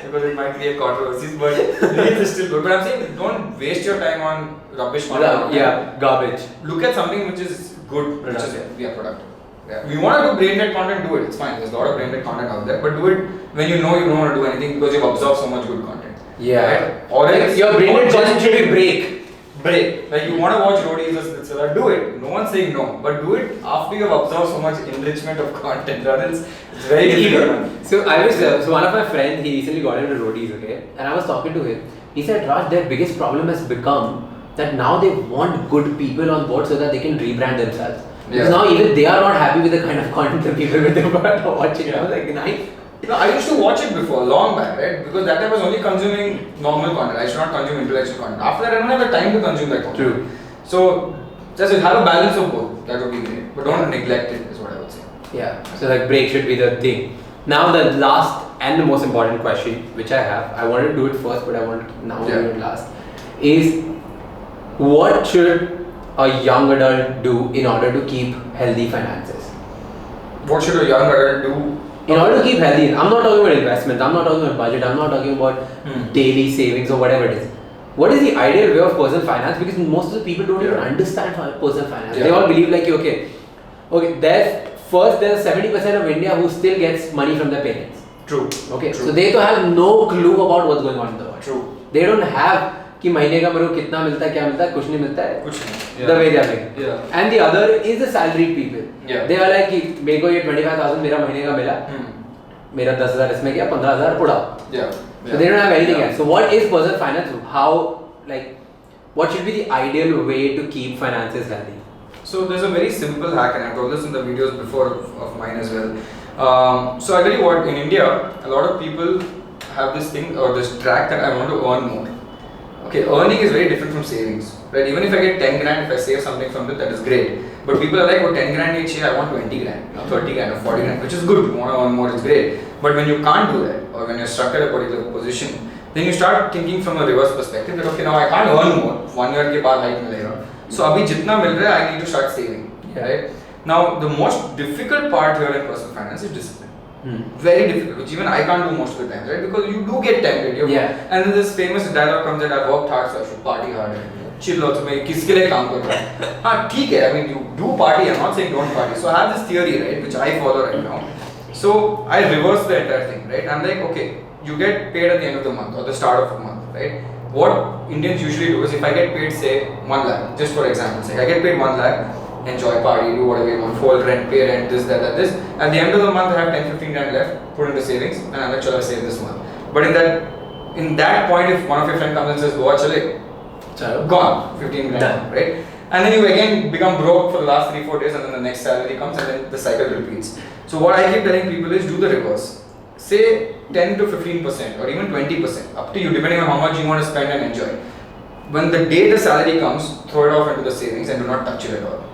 because it might create controversies. But Reels is still good. But I'm saying don't waste your time on rubbish content. Yeah, garbage. Look at something which is good, which is productive. Yeah. We want to do brain dead content, do it. It's fine. There's a lot of brain dead content out there, but do it when you know you don't want to do anything because you've absorbed so much good content. Yeah. Right? Or like your brain dead content should be break. Like you want to watch roadies, etc. Do it. No one's saying no, but do it after you've absorbed so much enrichment of content. Or else it's very difficult. So I was so one of my friends, he recently got into roadies, okay, and I was talking to him. He said, Raj, their biggest problem has become that now they want good people on board so that they can rebrand themselves. Because now even they are not happy with the kind of content the people with them are watching. I was like, nice. No, I used to watch it before, long back, right? Because that time I was only consuming normal content. I should not consume intellectual content. After that, I don't have the time to consume that content. True. So, just have a balance of both. That would be great. But don't neglect it, is what I would say. Yeah. So, like, break should be the thing. Now, the last and the most important question, which I have, I wanted to do it first, but I want to now do it last, is what should a young adult do in order to keep healthy finances? What should a young adult do? In order to keep healthy, I'm not talking about investment, I'm not talking about budget, I'm not talking about daily savings or whatever it is. What is the ideal way of personal finance? Because most of the people don't even understand personal finance. They all believe like, okay, there's 70% of India who still gets money from their parents. True. Okay, so they have no clue about what's going on in the world. True. They don't have कि महीने का मेरे को कितना मिलता है क्या मिलता है कुछ नहीं मिलता है कुछ नहीं the way they are making and the other is the salaried people they are like कि मेरे को ये 25,000 मेरा महीने का मिला मेरा 10,000 इसमें गया 15,000 उड़ा So they don't have anything else. So what is personal finance? How, like, what should be the ideal way to keep finances healthy? So there's a very simple hack, and I've told this in the videos before of mine as well. So I tell you what, in India, a lot of people have this thing or this track that I want to earn more. Okay, earning is very different from savings, right? Even if I get 10 grand, if I save something from it, that is great. But people are like, oh, 10 grand each year, I want 20 grand, 30 grand or 40 grand, which is good. You want to earn more, it's great. But when you can't do that, or when you're stuck at a particular position, then you start thinking from a reverse perspective that, okay, now I can't earn more. 1 year के बाद hike मिलेगा. So अभी जितना मिल रहा है, I need to start saving, right? Now, the most difficult part here in personal finance is discipline. Very difficult, which even I can't do most of the time, right? Because you do get tempted. And then this famous dialogue comes that I worked hard, so I should party hard. Chill out, मैं किसके लिए काम कर रहा हूँ? हाँ ठीक है, I mean you do party. I'm not saying don't party. So I have this theory, right, which I follow right now. So I reverse the entire thing, right? I'm like, okay, you get paid at the end of the month or the start of the month, right? What Indians usually do is if I get paid, say 1 lakh, just for example's sake, I get paid 1 lakh. Enjoy, party, do whatever you want, fold rent, pay rent, this, that, this. At the end of the month, I have 10-15 grand left, put into savings, and I'm like, chalo, I save this month. But in that point, if one of your friends comes and says, Goa chale, gone, 15 grand, done. Right? And then you again become broke for the last 3-4 days, and then the next salary comes, and then the cycle repeats. So what I keep telling people is do the reverse. Say 10 to 15% or even 20%, up to you, depending on how much you want to spend and enjoy. When the day the salary comes, throw it off into the savings and do not touch it at all.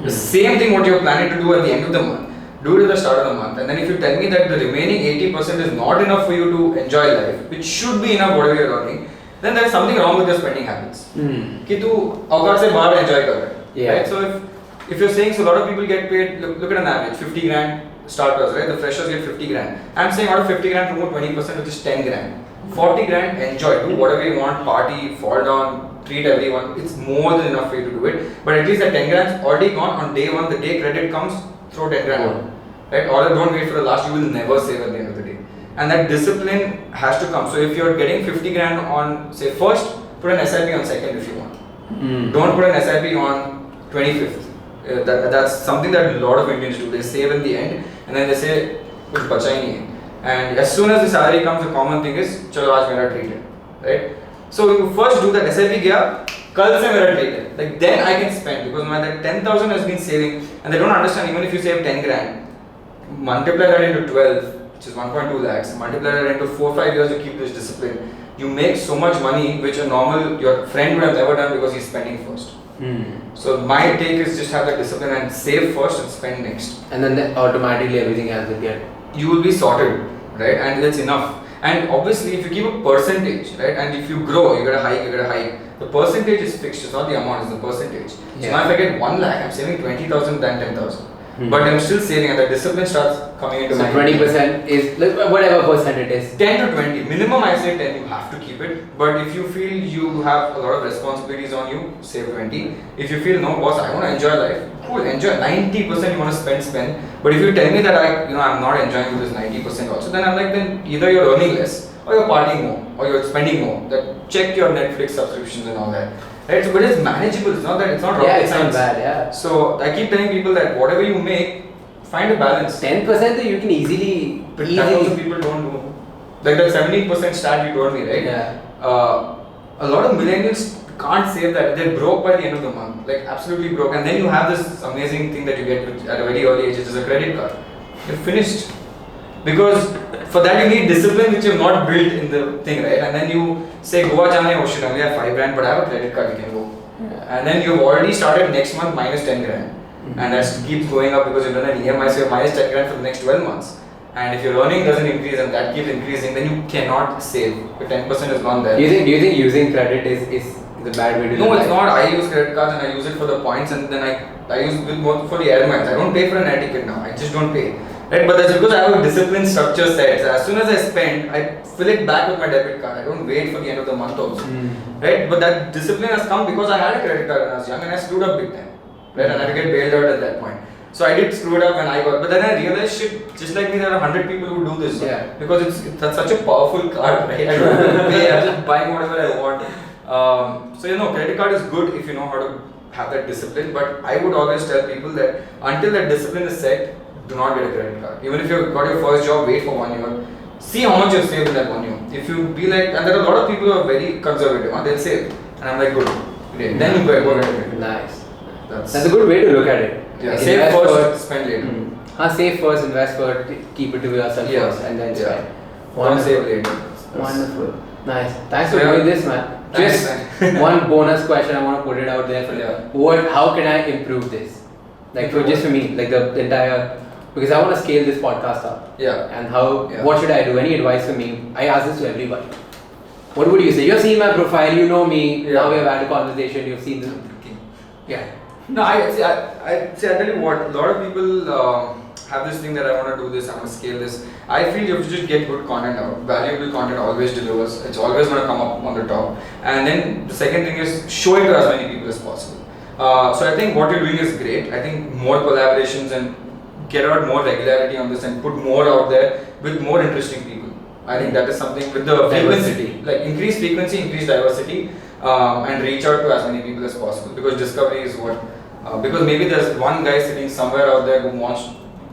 The same thing what you're planning to do at the end of the month, do it at the start of the month. And then if you tell me that the remaining 80% is not enough for you to enjoy life, which should be enough whatever you're earning, then there's something wrong with your spending habits. कि तू औकात से बाहर enjoy कर रहा है, right? So if you're saying, so a lot of people get paid, look at an average, 50 grand starters, right? The freshers get 50 grand. I'm saying out of 50 grand, remove 20%, which is 10 grand. 40 grand, enjoy, do whatever you want, party, fall down, treat everyone. It's more than enough for you to do it. But at least that 10 grand's already gone. On day one, the day credit comes, throw 10 grand out. Right? Or don't wait for the last, you will never save at the end of the day. And that discipline has to come. So if you're getting 50 grand on, say, first, put an SIP on second if you want. Don't put an SIP on 25th. That's something that a lot of Indians do. They save in the end and then they say, kuch bacha hi nahi hai. And as soon as the salary comes, the common thing is, chalo aaj mera treat hai. Right? So you first do that SIP gaya, kal se mera treat hai. Like then I can spend because my that 10,000 has been saving and they don't understand even if you save 10 grand, multiply that into 12, which is 1.2 lakhs, multiply that into 4-5 years you keep this discipline. You make so much money which your friend would have never done because he's spending first. So my take is just have that discipline and save first and spend next. And then automatically everything else will get. You will be sorted, right? And that's enough. And obviously if you keep a percentage, right? And if you grow, you get a hike, the percentage is fixed, it's not the amount, it's the percentage. So now if I get 1 lakh, I'm saving 20,000 than 10,000. But I'm still saving and the discipline starts coming into my 20% is like whatever percent it is. 10 to 20. Minimum I say 10, you have to keep it. But if you feel you have a lot of responsibilities on you, save 20. If you feel no boss, I want to enjoy life, cool, enjoy. 90% you want to spend. But if you tell me that I'm not enjoying this 90% also, then I'm like, then either you're earning less or you're partying more or you're spending more. That check your Netflix subscriptions and all that. Right? So, but it's manageable. It's not rocket science. It's not bad. So I keep telling people that whatever you make, find a balance. 10% you can easily. But that also people don't do. Like that 17% stat you told me, right? A lot of millennials can't save that. They're broke by the end of the month, like absolutely broke. And then you have this amazing thing that you get at a very early age, which is a credit card. You're finished. Because for that you need discipline which you've not built in the thing, right? And then you say, Goa jane, oh shit, I only have 5 grand, but I have a credit card, you can go. And then you've already started next month minus 10 grand. And that keeps going up because you've done an EMI, so you're minus 10 grand for the next 12 months. And if your earning doesn't increase and that keeps increasing, then you cannot save. Your 10% is gone there. Do you think using credit is a bad way to do it? No, it's not. I use credit cards and I use it for the points and then I use it more for the airlines. I don't pay for an air ticket now. I just don't pay. Right? But that's because I have a discipline structure set. So as soon as I spend, I fill it back with my debit card. I don't wait for the end of the month also. Right? But that discipline has come because I had a credit card when I was young and I screwed up big time. Right? And I had to get bailed out at that point. So I did screw it up when I got, but then I realized shit, just like me, there are 100 people who do this. Because that's such a powerful card, right? I don't have to pay, I'm just buying whatever I want. So credit card is good if you know how to have that discipline, but I would always tell people that until that discipline is set, do not get a credit card. Even if you've got your first job, wait for 1 year. see how much you've saved in that 1 year. If you be like, and there are a lot of people who are very conservative, they'll save, and I'm like, good, great. Then you go ahead and do it. Nice. That's a good way to look at it. Yeah, Like save first, spend later. Save first, invest first, keep it to yourself first, and then spend. Don't save later. Wonderful. Nice. Thanks for Yeah. doing this, man. Thanks, Just one bonus question. I want to put it out there for you. How can I improve this? Like just for me, like the entire, because I want to scale this podcast up. Yeah. And what should I do? Any advice for me? I ask this to everybody. What would you say? You've seen my profile, you know me. Yeah. Now we have had a conversation. You've seen this. Yeah. No, I tell you what, a lot of people have this thing that I want to do this, I want to scale this. I feel you have to just get good content out. Valuable content always delivers. It's always going to come up on the top. And then the second thing is show it to as many people as possible. So I think what you're doing is great. I think more collaborations and get out more regularity on this and put more out there with more interesting people. I think that is something with the frequency, like increase frequency, increase diversity, and reach out to as many people as possible, because discovery is what, because maybe there's one guy sitting somewhere out there who wants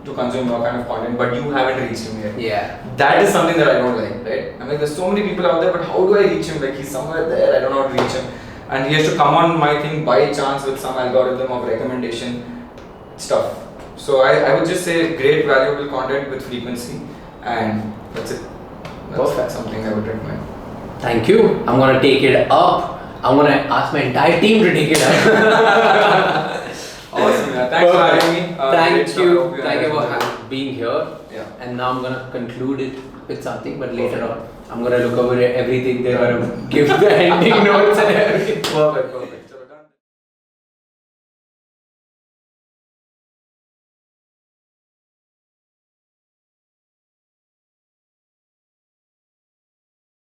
to consume your kind of content, but you haven't reached him yet. Yeah. That is something that I don't like, right? I mean, there's so many people out there, but how do I reach him? Like, he's somewhere there, I don't know how to reach him. And he has to come on my thing by chance with some algorithm of recommendation stuff. So I would just say great valuable content with frequency, and that's it. That's something I would recommend. Thank you. I'm gonna take it up. I'm gonna ask my entire team to take it up. Awesome, man. Thanks for having me. Thank you for being here. Yeah. And now I'm gonna conclude it with something, but later on I'm gonna look over everything. They're gonna give the ending notes and everything. Perfect.